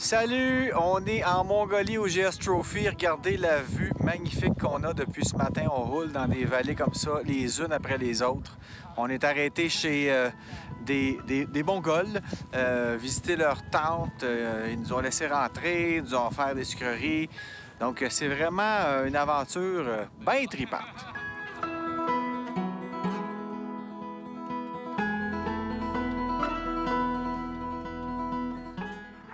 Salut, on est en Mongolie au GS Trophy. Regardez la vue magnifique qu'on a depuis ce matin. On roule dans des vallées comme ça, les unes après les autres. On est arrêté chez des Mongols, visiter leur tente. Ils nous ont laissé rentrer, ils nous ont offert des sucreries. Donc c'est vraiment une aventure bien tripante.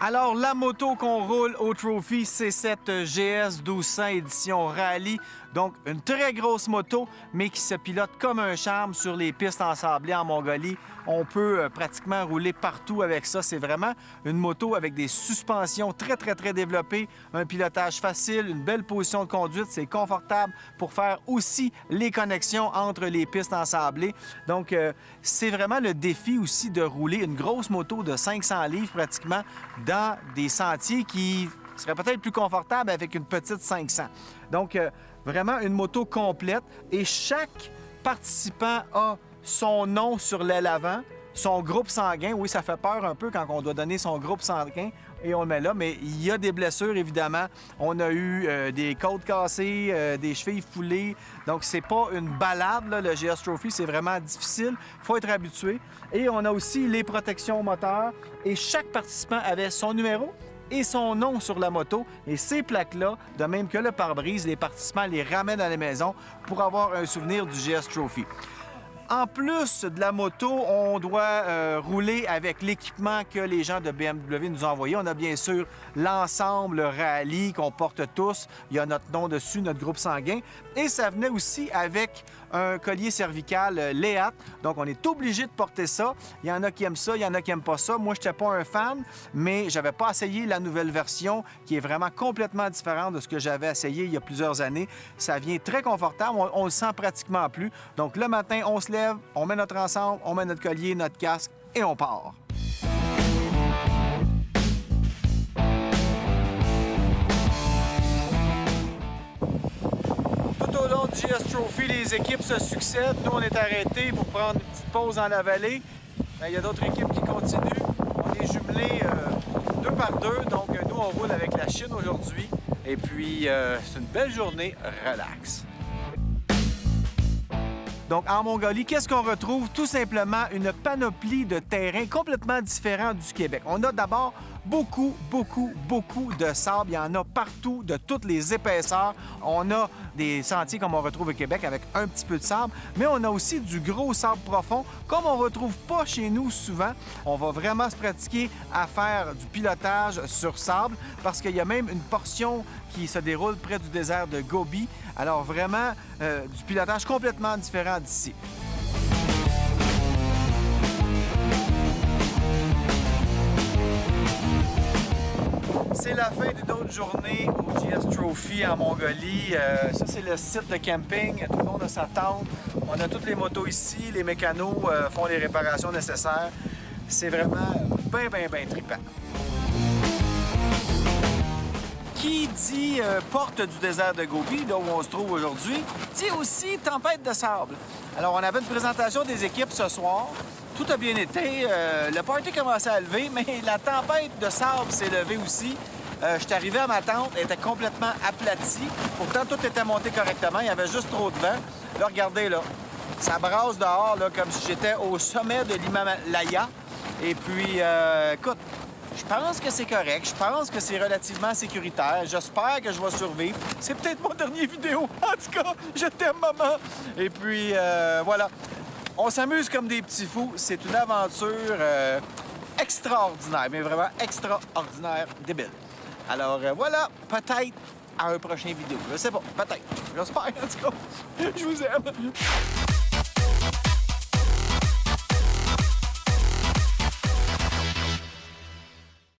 Alors, la moto qu'on roule au Trophy, c'est cette GS 1200 édition Rallye. Donc, une très grosse moto, mais qui se pilote comme un charme sur les pistes ensablées en Mongolie. On peut pratiquement rouler partout avec ça. C'est vraiment une moto avec des suspensions très développées, un pilotage facile, une belle position de conduite. C'est confortable pour faire aussi les connexions entre les pistes ensablées. Donc, c'est vraiment le défi aussi de rouler une grosse moto de 500 livres pratiquement dans des sentiers qui seraient peut-être plus confortables avec une petite 500. Donc, vraiment une moto complète et chaque participant a son nom sur l'aile avant, son groupe sanguin. Oui, ça fait peur un peu quand on doit donner son groupe sanguin et on le met là, mais il y a des blessures, évidemment. On a eu des côtes cassées, des chevilles foulées. Donc, c'est pas une balade, là, le GS Trophy. C'est vraiment difficile. Il faut être habitué. Et on a aussi les protections moteurs. Et chaque participant avait son numéro et son nom sur la moto. Et ces plaques-là, de même que le pare-brise, les participants les ramènent à la maison pour avoir un souvenir du GS Trophy. En plus de la moto, on doit rouler avec l'équipement que les gens de BMW nous ont envoyé. On a bien sûr l'ensemble Rallye qu'on porte tous. Il y a notre nom dessus, notre groupe sanguin. Et ça venait aussi avec un collier cervical Léat. Donc, on est obligé de porter ça. Il y en a qui aiment ça, il y en a qui n'aiment pas ça. Moi, je n'étais pas un fan, mais je n'avais pas essayé la nouvelle version qui est vraiment complètement différente de ce que j'avais essayé il y a plusieurs années. Ça vient très confortable. On le sent pratiquement plus. Donc, le matin, on se lève, on met notre ensemble, on met notre collier, notre casque et on part. Tout au long du GS Trophy, les équipes se succèdent. Nous, on est arrêtés pour prendre une petite pause dans la vallée. Il y a d'autres équipes qui continuent. On est jumelés deux par deux. Donc, nous, on roule avec la Chine aujourd'hui. Et puis, c'est une belle journée relax. Donc, en Mongolie, qu'est-ce qu'on retrouve? Tout simplement une panoplie de terrains complètement différents du Québec. On a d'abord beaucoup de sable. Il y en a partout, de toutes les épaisseurs. On a des sentiers comme on retrouve au Québec avec un petit peu de sable, mais on a aussi du gros sable profond, comme on ne retrouve pas chez nous souvent. On va vraiment se pratiquer à faire du pilotage sur sable, parce qu'il y a même une portion qui se déroule près du désert de Gobi. Alors vraiment, du pilotage complètement différent d'ici. C'est la fin d'une autre journée au GS Trophy en Mongolie. Ça, c'est le site de camping. Tout le monde a sa tente. On a toutes les motos ici. Les mécanos font les réparations nécessaires. C'est vraiment bien trippant. Qui dit porte du désert de Gobi, là où on se trouve aujourd'hui, dit aussi tempête de sable. Alors, on avait une présentation des équipes ce soir. Tout a bien été. Le party commençait à lever, mais la tempête de sable s'est levée aussi. Je suis arrivé à ma tente, elle était complètement aplatie. Pourtant, tout était monté correctement. Il y avait juste trop de vent. Là, regardez, là. Ça brasse dehors, là, comme si j'étais au sommet de l'Himalaya. Et puis, écoute, je pense que c'est correct. Je pense que c'est relativement sécuritaire. J'espère que je vais survivre. C'est peut-être mon dernier vidéo. En tout cas, je t'aime, maman. Et puis, voilà. On s'amuse comme des petits fous. C'est une aventure extraordinaire, mais vraiment extraordinaire, débile. Alors, voilà, peut-être à un prochain vidéo. Je sais pas, peut-être. J'espère, en tout cas. Je vous aime.